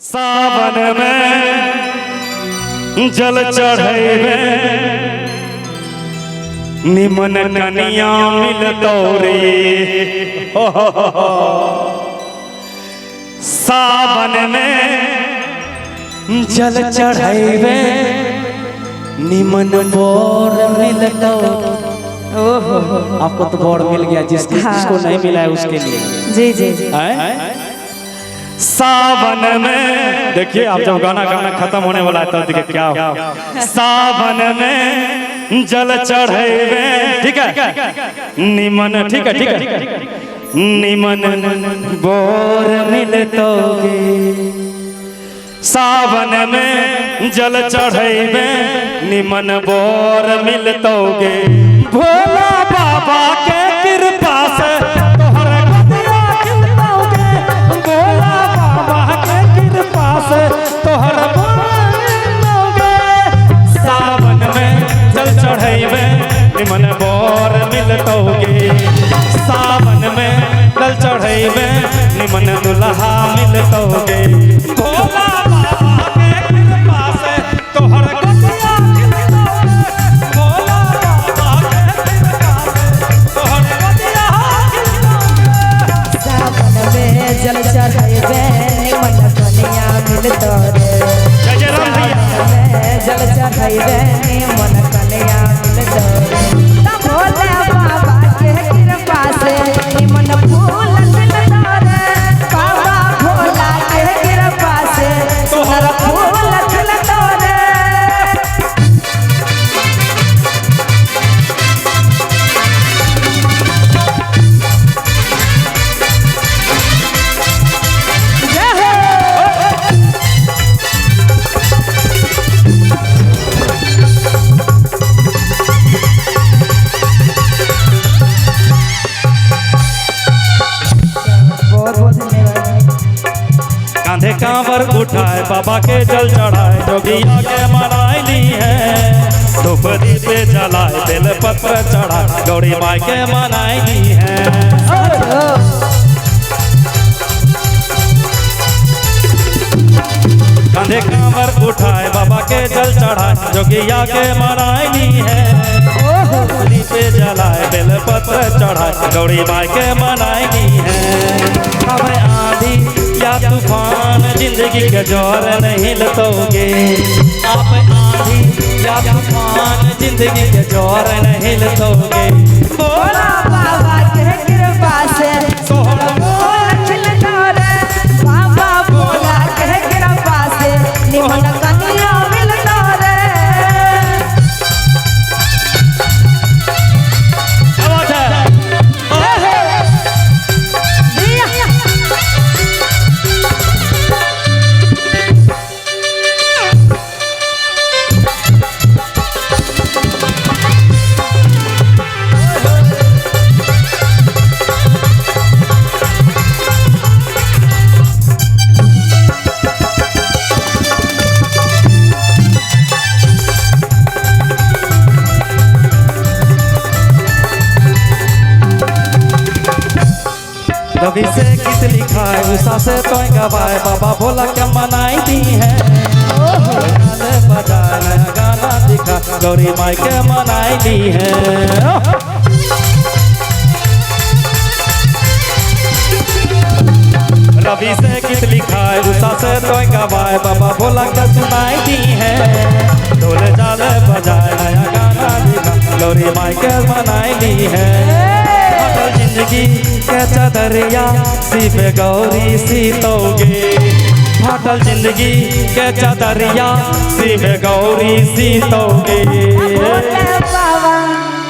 सावन में जल चढ़ेबे निमन कनिया मिलतो रे। सावन में जल चढ़ेबे निमन बोर मिलतो। आपको तो बोर मिल गया, जिसको नहीं मिला है उसके लिए। जी जी सावन में देखिए, आप जब गाना खत्म होने वाला है तब देखिए क्या हो। सावन में जल चढ़ेबे, ठीक है निमन, ठीक है निमन बोर मिलतोगे। सावन में जल चढ़ेबे निमन बोर मिलतोगे। भोला बाबा के कृपा से सावन में जल चढ़ेबे निमन बोर मिलतोगे। सावन में जल चढ़ेबे निमन दुल्हा मिलतोगे। भोला बाबा के कृपा से तोहर गतिया खिलतोगे। भोला बाबा के कृपा से तोहर गतिया खिलतोगे। सावन में जल चढ़ेबे निमन कनिया मिलतोरे। जल चढ़ेबे निमन कनिया मिलतोरे। भोले बाबा के कृपा से निमन फूल खिलतोरे। बाबा भोला के कृपा से सुनर फूल खिलतोरे। कांधे कांवर उठाए बाबा के जल चढ़ाए, जोगिया के मनाई है। धूप दीप जलाए बेल पत्र चढ़ाए, गौरी माई के मनाई है। कांधे कांवर उठाए बाबा के जल चढ़ाए, जोगिया के मनाई है। धूप दीप जलाए बेल पत्र चढ़ाए, गौरी माई के मनाई है। अब आंधी या तूफान जिंदगी के जोर नहीं लतोगे। आप आंधी या तूफान जिंदगी के जोर नहीं लतोगे। भोला बाबा के कृपा से सोहर फूल खिलतोरे। बाबा भोला के कृपा से निमन कनिया मिलतोरे। रवि से गीत लिखा है, उषा से तो गवाए, बाबा भोला के मनाई दी है। बजाए नया गाना दिखा, गौरी माई के मनाई दी है। रवि से गीत लिखा है, उषा से तो गवाए, बाबा भोला के सुनाई दी है। ढोल जाल बजाए नया गाना दिखा, गौरी माई के मनाई दी है। जिंदगी के चदरिया शिव गौरी सीतोगे। फाटल जिंदगी के चदरिया शिव गौरी सीतोगे।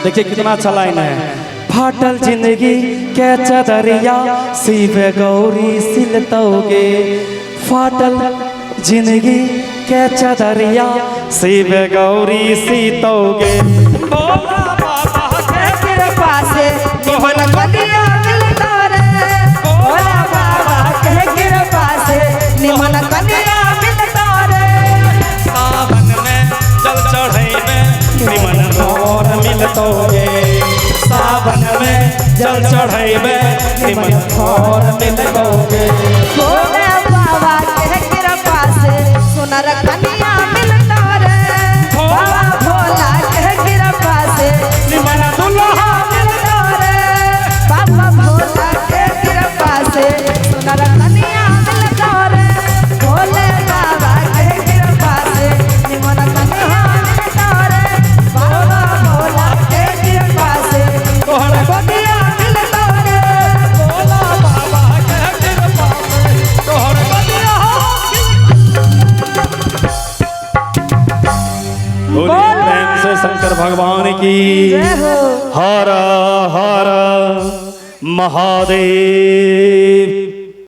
देखिए कितना अच्छा लाइन है। फाटल जिंदगी के चदरिया शिव गौरी सिलतोगे। फाटल जिंदगी के चदरिया शिव गौरी सीतोगे। भोला बाबा के कृपा से निमन कनिया मिलतोरे। भोला बाबा के कृपा से निमन कनिया मिलतोरे। सावन में जल चढ़ेबे निमन बोर मिलतोगे। सावन में जल चढ़ेबे निमन बोर मिलतोगे। भोले बाबा के कृपा शंकर भगवान की जय हो। हर हर महादेव।